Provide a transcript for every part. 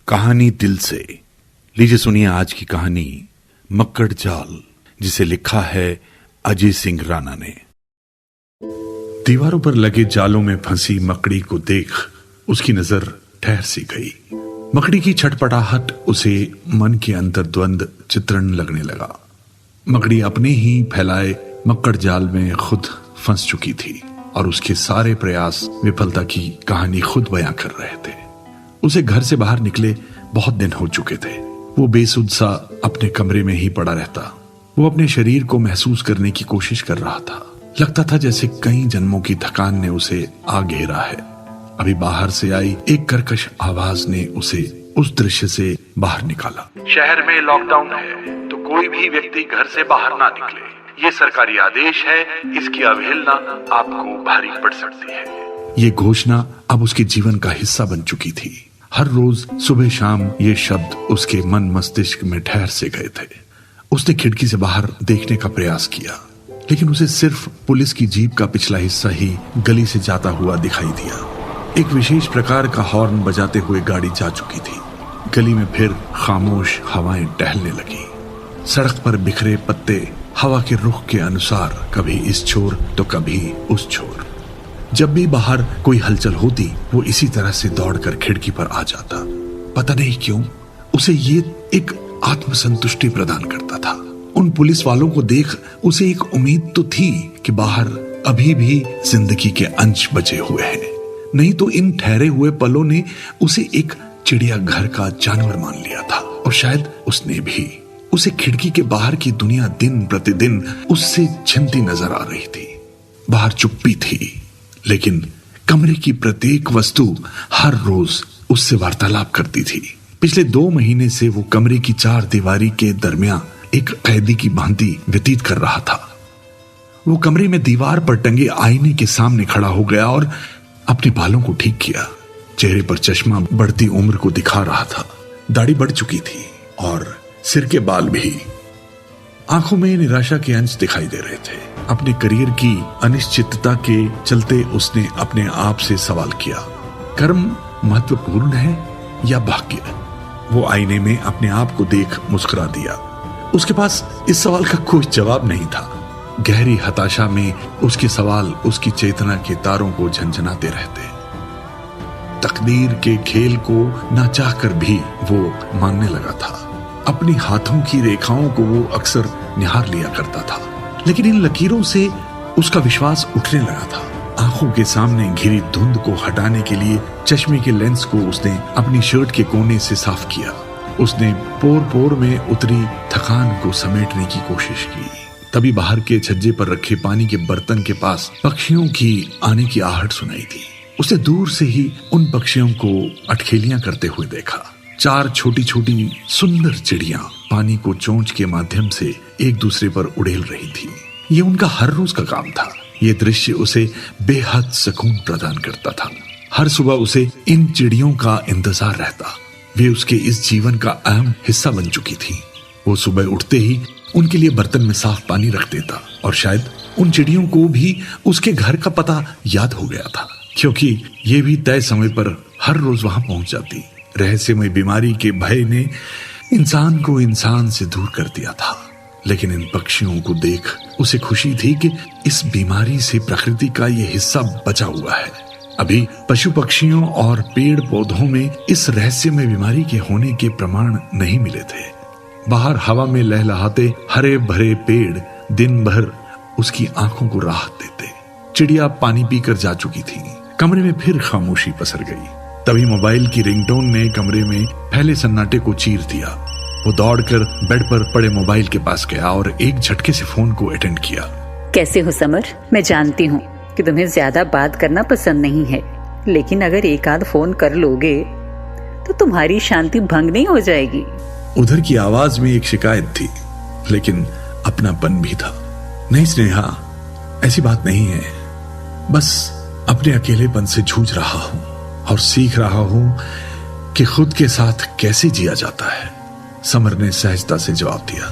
कहानी दिल से। लीजिए सुनिए आज की कहानी मक्कड़ जाल, जिसे लिखा है अजय सिंह राणा ने। दीवारों पर लगे जालों में फंसी मकड़ी को देख उसकी नजर ठहर सी गई। मकड़ी की छटपटाहट उसे मन के अंदर द्वंद चित्रण लगने लगा। मकड़ी अपने ही फैलाए मक्कड़ जाल में खुद फंस चुकी थी और उसके सारे प्रयास विफलता की कहानी खुद बयां कर रहे थे। उसे घर से बाहर निकले बहुत दिन हो चुके थे। वो बेसुध सा अपने कमरे में ही पड़ा रहता। वो अपने शरीर को महसूस करने की कोशिश कर रहा था। लगता था जैसे कई जन्मों की थकान ने उसे आ घेरा है। अभी बाहर से आई एक कर्कश आवाज ने उसे उस दृश्य से बाहर निकाला। शहर में लॉकडाउन है तो कोई भी व्यक्ति घर से बाहर ना निकले। ये सरकारी आदेश है, इसकी अवहेलना आपको भारी पड़ सकती है। ये घोषणा अब उसके जीवन का हिस्सा बन चुकी थी। हर रोज सुबह शाम ये शब्द उसके मन मस्तिष्क में ठहर से गए थे। उसने खिड़की से बाहर देखने का प्रयास किया, लेकिन उसे सिर्फ पुलिस की जीप का पिछला हिस्सा ही गली से जाता हुआ दिखाई दिया। एक विशेष प्रकार का हॉर्न बजाते हुए गाड़ी जा चुकी थी। गली में फिर खामोश हवाएं टहलने लगी। सड़क पर बिखरे पत्ते हवा के रुख के अनुसार कभी इस छोर तो कभी उस छोर। जब भी बाहर कोई हलचल होती वो इसी तरह से दौड़कर खिड़की पर आ जाता। पता नहीं क्यों उसे ये एक आत्मसंतुष्टि प्रदान करता था। उन पुलिस वालों को देख उसे एक उम्मीद तो थी कि बाहर अभी भी जिंदगी के अंश बचे हुए हैं। नहीं तो इन ठहरे हुए पलों ने उसे एक चिड़ियाघर का जानवर मान लिया था। और शायद उसने भी। उसे खिड़की के बाहर की दुनिया दिन प्रतिदिन उससे छिनती नजर आ रही थी। बाहर चुप्पी थी, लेकिन कमरे की प्रत्येक वस्तु हर रोज उससे वार्तालाप करती थी। पिछले 2 महीने से वो कमरे की 4 दीवारी के दरमियान एक कैदी की भांति व्यतीत कर रहा था। वो कमरे में दीवार पर टंगे आईने के सामने खड़ा हो गया और अपने बालों को ठीक किया। चेहरे पर चश्मा बढ़ती उम्र को दिखा रहा था। दाढ़ी बढ़ चुकी थी और सिर के बाल भी। आंखों में निराशा के अंश दिखाई दे रहे थे। अपने करियर की अनिश्चितता के चलते उसने अपने आप से सवाल किया, कर्म महत्वपूर्ण है या भाग्य? वो आईने में अपने आप को देख मुस्कुरा दिया। उसके पास इस सवाल का कोई जवाब नहीं था। गहरी हताशा में उसके सवाल उसकी चेतना के तारों को झंझनाते रहते। तकदीर के खेल को ना चाहकर भी वो मानने लगा था। अपने हाथों की रेखाओं को वो अक्सर निहार लिया करता था, लेकिन इन लकीरों से उसका विश्वास उठने लगा था। आंखों के सामने घिरी धुंध को हटाने के लिए चश्मे के लेंस को उसने अपनी शर्ट के कोने से साफ किया। उसने पोर पोर में उतरी थकान को समेटने की कोशिश की। तभी बाहर के छज्जे पर रखे पानी के बर्तन के पास पक्षियों की आने की आहट सुनाई दी। उसने दूर से ही उन पक्षियों को अटखेलियां करते हुए देखा। 4 छोटी छोटी सुंदर चिड़ियां पानी को चोंच के माध्यम से एक दूसरे पर उड़ेल रही थी। ये उनका हर रोज का काम था। ये दृश्य उसे बेहद सुकून प्रदान करता था। हर सुबह उसे इन चिड़ियों का इंतजार रहता। वे उसके इस जीवन का अहम हिस्सा बन चुकी थी। वो सुबह उठते ही उनके लिए बर्तन में साफ पानी रख देता और शायद उन चिड़ियों को भी उसके घर का पता याद हो गया था, क्योंकि ये भी तय समय पर हर रोज वहां पहुंच जाती। रहस्यमय बीमारी के भय ने इंसान को इंसान से दूर कर दिया था, लेकिन इन पक्षियों को देख उसे खुशी थी कि इस बीमारी से प्रकृति का यह हिस्सा बचा हुआ है। अभी पशु पक्षियों और पेड़ पौधों में इस रहस्यमय बीमारी के होने के प्रमाण नहीं मिले थे। बाहर हवा में लहलहाते हरे भरे पेड़ दिन भर उसकी आंखों को राहत देते। चिड़िया पानी पीकर जा चुकी थी। कमरे में फिर खामोशी पसर गई। तभी मोबाइल की रिंगटोन ने कमरे में फैले सन्नाटे को चीर दिया। वो दौड़कर बेड पर पड़े मोबाइल के पास गया और एक झटके से फोन को अटेंड किया। कैसे हो समर? मैं जानती हूँ कि तुम्हें ज्यादा बात करना पसंद नहीं है, लेकिन अगर एक आध फोन कर लोगे तो तुम्हारी शांति भंग नहीं हो जाएगी। उधर की आवाज में एक शिकायत थी, लेकिन अपनापन भी था। नहीं स्नेहा, ऐसी बात नहीं है। बस अपने अकेलेपन से जूझ रहा हूँ और सीख रहा हूं कि खुद के साथ कैसे जिया जाता है, समर ने सहजता से जवाब दिया।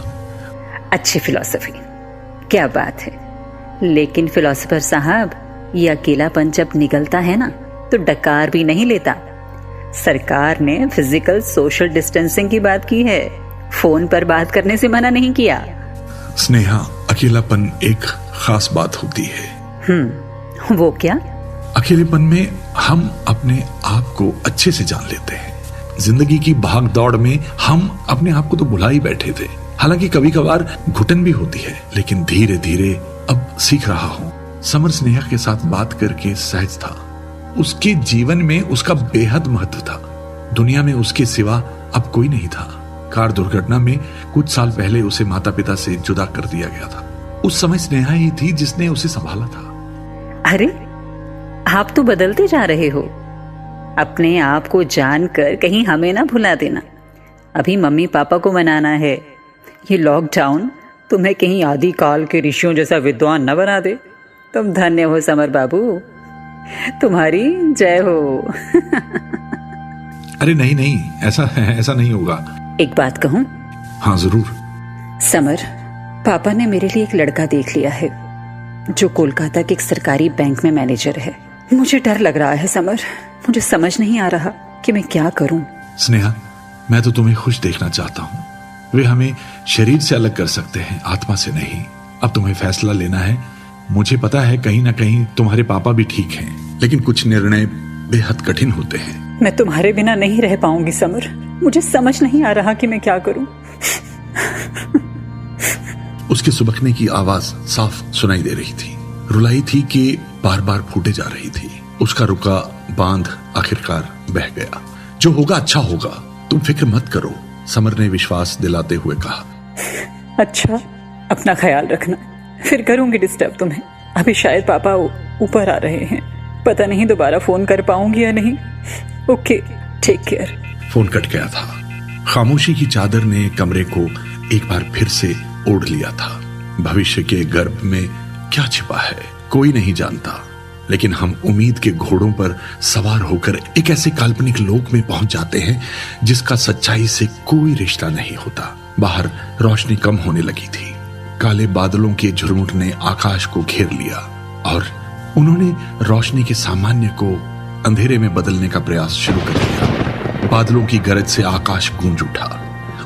अच्छी फिलॉसफी, क्या बात है। लेकिन फिलॉसफर साहब, ये अकेलापन जब निकलता है ना तो डकार भी नहीं लेता। सरकार ने फिजिकल सोशल डिस्टेंसिंग की बात की है, फोन पर बात करने से मना नहीं किया। स्नेहा, अकेलापन एक खास बात होती है। वो क्या? अकेलेपन में हम अपने आप को अच्छे से जान लेते हैं। जिंदगी की भाग दौड़ में हम अपने आप को तो भुला ही बैठे थे। हालांकि कभी कभार घुटन भी होती है, लेकिन धीरे धीरे अब सीख रहा हूँ। समर स्नेहा के साथ बात करके सहज था। उसके जीवन में उसका बेहद महत्व था। दुनिया में उसके सिवा अब कोई नहीं था। कार दुर्घटना में कुछ साल पहले उसे माता पिता से जुदा कर दिया गया था। उस समय स्नेहा ही थी जिसने उसे संभाला था। अरे, आप तो बदलते जा रहे हो। अपने आप को जानकर कहीं हमें ना भुला देना। अभी मम्मी पापा को मनाना है। ये लॉकडाउन तुम्हें कहीं आदि काल के ऋषियों जैसा विद्वान न बना दे। तुम धन्य हो समर बाबू, तुम्हारी जय हो। अरे नहीं नहीं, ऐसा नहीं होगा। एक बात कहूं? हाँ जरूर। समर, पापा ने मेरे लिए एक लड़का देख लिया है जो कोलकाता के एक सरकारी बैंक में मैनेजर है। मुझे डर लग रहा है समर, मुझे समझ नहीं आ रहा कि मैं क्या करूं। स्नेहा, मैं तो तुम्हें खुश देखना चाहता हूँ। वे हमें शरीर से अलग कर सकते हैं, आत्मा से नहीं। अब तुम्हें फैसला लेना है। मुझे पता है कहीं ना कहीं तुम्हारे पापा भी ठीक हैं, लेकिन कुछ निर्णय बेहद कठिन होते हैं। मैं तुम्हारे बिना नहीं रह पाऊंगी समर, मुझे समझ नहीं आ रहा कि मैं क्या करूं। उसके सुबकने की आवाज साफ सुनाई दे रही थी। रुलाई थी कि बार बार फूटे जा रही थी। उसका रुका बांध आखिरकार बह गया। जो होगा अच्छा होगा, तुम फिक्र मत करो, समर ने विश्वास दिलाते हुए कहा। अच्छा, अपना ख्याल रखना, फिर करूंगी डिस्टर्ब तुम्हें। अभी शायद पापा ऊपर आ रहे हैं, पता नहीं दोबारा फोन कर पाऊंगी या नहीं। Okay, take care. Phone cut गया था। खामोशी की चादर ने कमरे को एक बार फिर से ओढ़ लिया था। भविष्य के गर्भ में क्या छिपा है कोई नहीं जानता, लेकिन हम उम्मीद के घोड़ों पर सवार होकर एक ऐसे काल्पनिक लोक में पहुंच जाते हैं जिसका सच्चाई से कोई रिश्ता नहीं होता। बाहर रोशनी कम होने लगी थी। काले बादलों के झुरमुट ने आकाश को घेर लिया और उन्होंने रोशनी के सामान्य को अंधेरे में बदलने का प्रयास शुरू कर दिया। बादलों की गरज से आकाश गूंज उठा।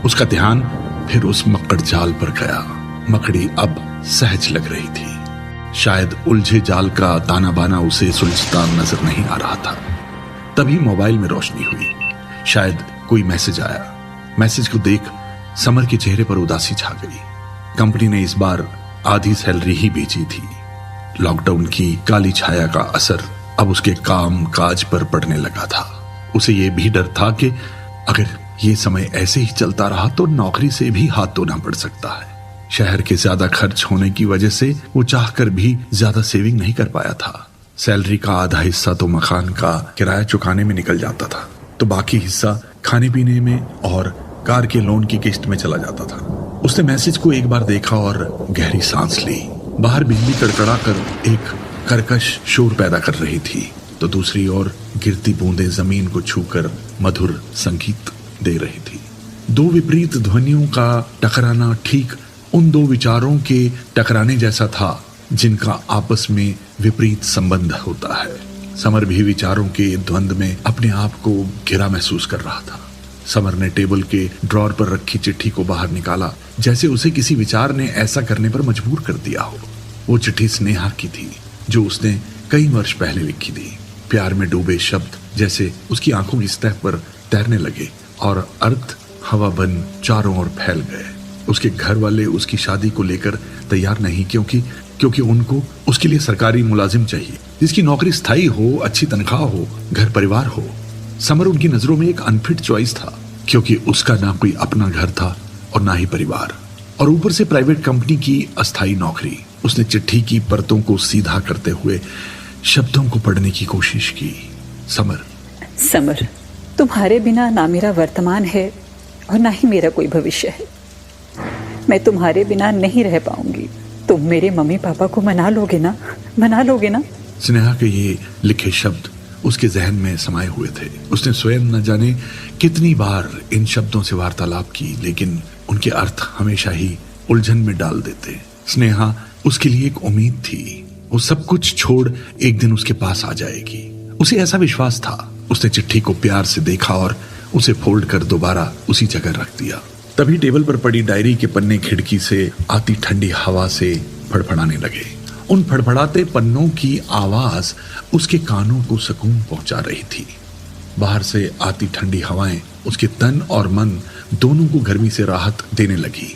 उसका ध्यान फिर उस मकड़ जाल पर गया। मकड़ी अब सहज लग रही थी। शायद उलझे जाल का ताना बाना उसे सुलझता नजर नहीं आ रहा था। तभी मोबाइल में रोशनी हुई। शायद कोई मैसेज आया। मैसेज को देख समर के चेहरे पर उदासी छा गई। कंपनी ने इस बार आधी सैलरी ही भेजी थी। लॉकडाउन की काली छाया का असर अब उसके काम काज पर पड़ने लगा था। उसे यह भी डर था कि अगर ये समय ऐसे ही चलता रहा तो नौकरी से भी हाथ धोना पड़ सकता है। शहर के ज्यादा खर्च होने की वजह से वो चाहकर भी ज्यादा सेविंग नहीं कर पाया था। सैलरी का आधा हिस्सा तो मकान का किराया चुकाने में निकल जाता था, तो बाकी हिस्सा खाने पीने में और कार के लोन की किस्त में चला जाता था। उसने मैसेज को एक बार देखा और गहरी सांस ली। बाहर बिजली कड़कड़ा कर एक कर्कश शोर पैदा कर रही थी, तो दूसरी ओर गिरती बूंदें जमीन को छूकर मधुर संगीत दे रही थी। दो विपरीत ध्वनियों का टकराना ठीक उन दो विचारों के टकराने जैसा था जिनका आपस में विपरीत संबंध होता है। समर भी विचारों के द्वंद में अपने आप को घिरा महसूस कर रहा था। समर ने टेबल के ड्रॉर पर रखी चिट्ठी को बाहर निकाला, जैसे उसे किसी विचार ने ऐसा करने पर मजबूर कर दिया हो। वो चिट्ठी स्नेहा की थी, जो उसने कई वर्ष पहले लिखी थी। प्यार में डूबे शब्द जैसे उसकी आंखों की सतह पर तैरने लगे और अर्थ हवा बन चारों ओर फैल गए। उसके घर वाले उसकी शादी को लेकर तैयार नहीं, क्योंकि उनको उसके लिए सरकारी मुलाजिम चाहिए जिसकी नौकरी स्थायी हो, अच्छी तनख्वाह हो, घर परिवार हो। समर उनकी नजरों में एक अनफिट चॉइस था, क्योंकि उसका ना कोई अपना घर था और ना ही परिवार, और ऊपर से प्राइवेट कंपनी की अस्थायी नौकरी। उसने चिट्ठी की परतों को सीधा करते हुए शब्दों को पढ़ने की कोशिश की। समर, तुम्हारे बिना ना मेरा वर्तमान है और ना ही मेरा कोई भविष्य है। मैं तुम्हारे बिना नहीं रह पाऊंगी। तुम मेरे मम्मी पापा को मना लोगे ना? स्नेहा के ये लिखे शब्द उसके जहन में समाये हुए थे। उसने स्वयं न जाने कितनी बार इन शब्दों से वार्तालाप की, लेकिन उनके अर्थ हमेशा ही उलझन में डाल देते। स्नेहा उसके लिए एक उम्मीद थी। वो सब कुछ छोड़ एक दिन उसके पास आ जाएगी। उसे ऐसा विश्वास था। उसने चिट्ठी को प्यार से देखा और उसे फोल्ड कर दोबारा उसी जगह रख दिया। तभी टेबल पर पड़ी डायरी के पन्ने खिड़की से आती ठंडी हवा से फड़फड़ाने लगे। उन फड़फड़ाते पन्नों की आवाज उसके कानों को सुकून पहुंचा रही थी। बाहर से आती ठंडी हवाएं उसके तन और मन दोनों को गर्मी से राहत देने लगी।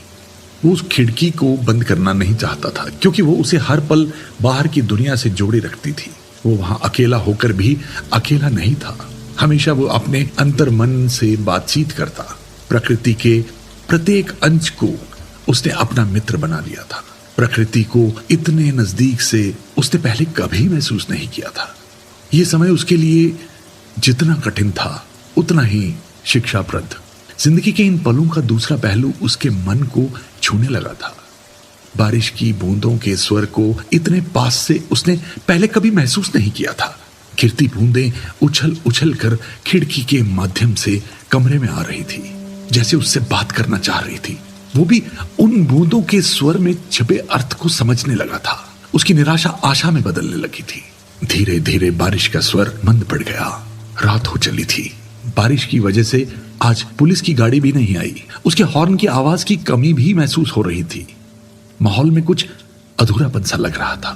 वो उस खिड़की को बंद करना नहीं चाहता था, क्योंकि वो उसे हर पल बाहर की दुनिया से जोड़े रखती थी। वो वहां अकेला होकर भी अकेला नहीं था। हमेशा वो अपने अंतर मन से बातचीत करता। प्रकृति के प्रत्येक अंश को उसने अपना मित्र बना लिया था। प्रकृति को इतने नजदीक से उसने पहले कभी महसूस नहीं किया था। ये समय उसके लिए जितना कठिन था उतना ही शिक्षाप्रद। जिंदगी के इन पलों का दूसरा पहलू उसके मन को छूने लगा था। बारिश की बूंदों के स्वर को इतने पास से उसने पहले कभी महसूस नहीं किया था। गिरती बूंदें उछल उछल कर खिड़की के माध्यम से कमरे में आ रही थी, जैसे उससे बात करना चाह रही थी। वो भी उन बूंदों के स्वर में छिपे अर्थ को समझने लगा था। उसकी निराशा आशा में बदलने लगी थी। धीरे धीरे बारिश का स्वर मंद पड़ गया। रात हो चली थी। बारिश की वजह से आज पुलिस की गाड़ी भी नहीं आई। उसके हॉर्न की आवाज की कमी भी महसूस हो रही थी। माहौल में कुछ अधूरापन सा लग रहा था।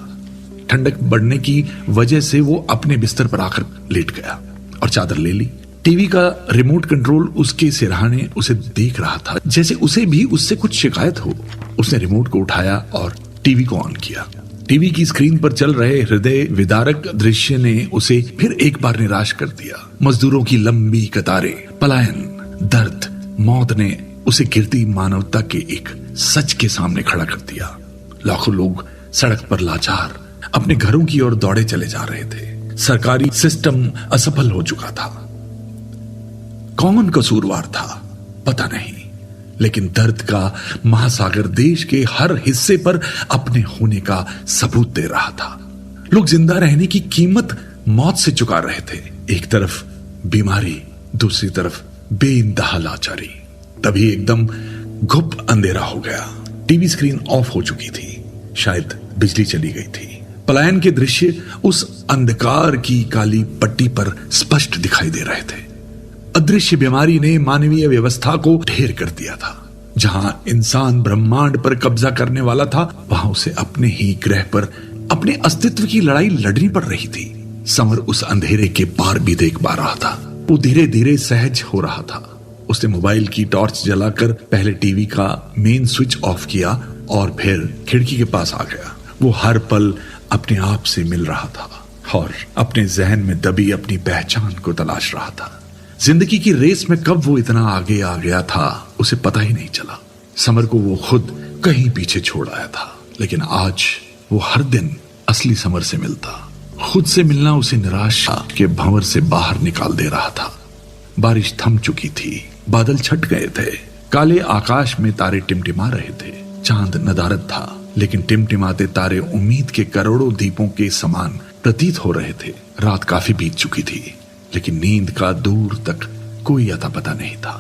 ठंडक बढ़ने की वजह से वो अपने बिस्तर पर आकर लेट गया और चादर ले ली। टीवी का रिमोट कंट्रोल उसके सिरहाने उसे देख रहा था, जैसे उसे भी उससे कुछ शिकायत हो। उसने रिमोट को उठाया और टीवी को ऑन किया। टीवी की स्क्रीन पर चल रहे हृदय विदारक दृश्य ने उसे फिर एक बार निराश कर दिया। मजदूरों की लंबी कतारें, पलायन, दर्द, मौत ने उसे गिरती मानवता के एक सच के सामने खड़ा कर दिया। लाखों लोग सड़क पर लाचार अपने घरों की ओर दौड़े चले जा रहे थे। सरकारी सिस्टम असफल हो चुका था। कौन कसूरवार था पता नहीं, लेकिन दर्द का महासागर देश के हर हिस्से पर अपने होने का सबूत दे रहा था। लोग जिंदा रहने की कीमत मौत से चुका रहे थे। एक तरफ बीमारी, दूसरी तरफ बेइंतहा लाचारी। तभी एकदम घुप अंधेरा हो गया। टीवी स्क्रीन ऑफ हो चुकी थी। शायद बिजली चली गई थी। पलायन के दृश्य उस अंधकार की काली पट्टी पर स्पष्ट दिखाई दे रहे थे। अदृश्य बीमारी ने मानवीय व्यवस्था को ढेर कर दिया था। जहां इंसान ब्रह्मांड पर कब्जा करने वाला था, वहां उसे अपने ही ग्रह पर अपने अस्तित्व की लड़ाई लड़नी पड़ रही थी। समर उस अंधेरे के पार भी देख पा रहा था। वो धीरे धीरे सहज हो रहा था। उसने मोबाइल की टॉर्च जलाकर पहले टीवी का मेन स्विच ऑफ किया और फिर खिड़की के पास आ गया। वो हर पल अपने आप से मिल रहा था और अपने जहन में दबी अपनी पहचान को तलाश रहा था। जिंदगी की रेस में कब वो इतना आगे आ गया था उसे पता ही नहीं चला। समर को वो खुद कहीं पीछे छोड़ आया था, लेकिन आज वो हर दिन असली समर से मिलता। खुद से मिलना उसे निराशा के भंवर से बाहर निकाल दे रहा था। बारिश थम चुकी थी। बादल छट गए थे। काले आकाश में तारे टिमटिमा रहे थे। चांद नदारद था, लेकिन टिमटिमाते तारे उम्मीद के करोड़ों दीपों के समान प्रतीत हो रहे थे। रात काफी बीत चुकी थी, लेकिन नींद का दूर तक कोई अता पता नहीं था।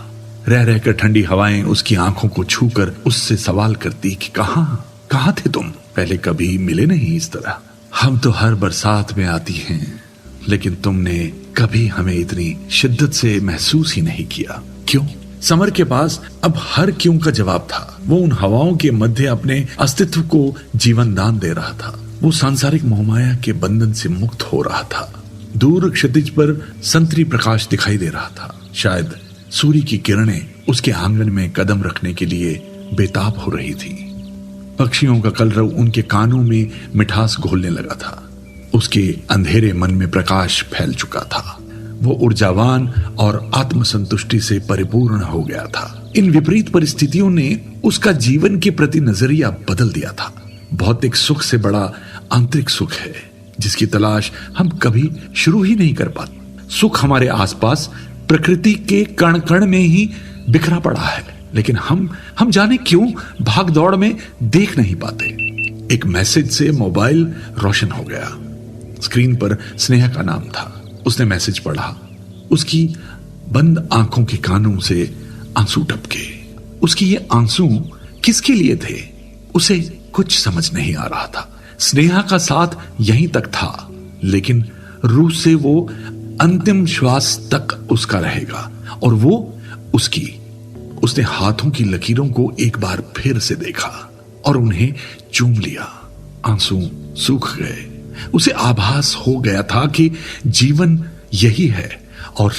रह रहकर ठंडी हवाएं उसकी आंखों को छूकर उससे सवाल करती कि कहां थे तुम? पहले कभी मिले नहीं इस तरह। हम तो हर बरसात में आती हैं, लेकिन तुमने कभी हमें इतनी शिद्दत से महसूस ही नहीं किया। क्यों? समर के पास अब हर क्यों का जवाब था। वो उन हवाओं के मध्य अपने अस्तित्व को जीवन दान दे रहा था। वो सांसारिक मोहमाया के बंधन से मुक्त हो रहा था। दूर क्षितिज पर संतरी प्रकाश दिखाई दे रहा था। शायद सूर्य की किरणें उसके आंगन में कदम रखने के लिए बेताब हो रही थी। पक्षियों का कलरव उनके कानों में मिठास घोलने लगा था। उसके अंधेरे मन में प्रकाश फैल चुका था। वो ऊर्जावान और आत्मसंतुष्टि से परिपूर्ण हो गया था। इन विपरीत परिस्थितियों ने उसका जीवन के प्रति नजरिया बदल दिया था। भौतिक सुख से बड़ा आंतरिक सुख है, जिसकी तलाश हम कभी शुरू ही नहीं कर पाते। सुख हमारे आसपास प्रकृति के कण कण में ही बिखरा पड़ा है, लेकिन हम जाने क्यों भाग दौड़ में देख नहीं पाते। एक मैसेज से मोबाइल रोशन हो गया। स्क्रीन पर स्नेहा का नाम था। उसने मैसेज पढ़ा। उसकी बंद आंखों के कानों से आंसू टपके। उसके ये आंसू किसके लिए थे उसे कुछ समझ नहीं आ रहा था। स्नेहा का साथ यहीं तक था, लेकिन रूह से वो अंतिम श्वास तक उसका रहेगा और वो उसकी। उसने हाथों की लकीरों को एक बार फिर से देखा और उन्हें चूम लिया। आंसू सूख गए। उसे आभास हो गया था कि जीवन यही है और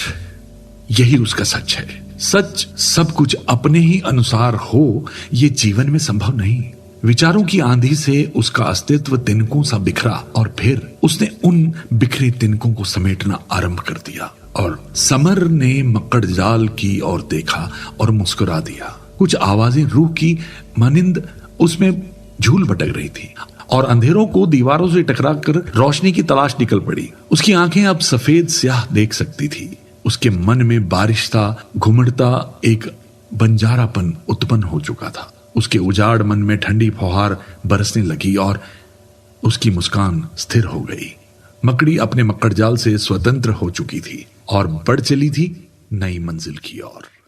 यही उसका सच है। सच सब कुछ अपने ही अनुसार हो, ये जीवन में संभव नहीं। विचारों की आंधी से उसका अस्तित्व तिनकों सा बिखरा और फिर उसने उन बिखरे तिनकों को समेटना आरंभ कर दिया। और समर ने मकड़ जाल की ओर देखा और मुस्कुरा दिया। कुछ आवाजें रूह की मानिंद उसमें झूल भटक रही थी और अंधेरों को दीवारों से टकराकर रोशनी की तलाश निकल पड़ी। उसकी आंखें अब सफेद स्याह देख सकती थी। उसके मन में बारिशता घुमड़ता एक बंजारापन उत्पन्न हो चुका था। उसके उजाड़ मन में ठंडी फुहार बरसने लगी और उसकी मुस्कान स्थिर हो गई। मकड़ी अपने मकड़जाल से स्वतंत्र हो चुकी थी और बढ़ चली थी नई मंजिल की ओर।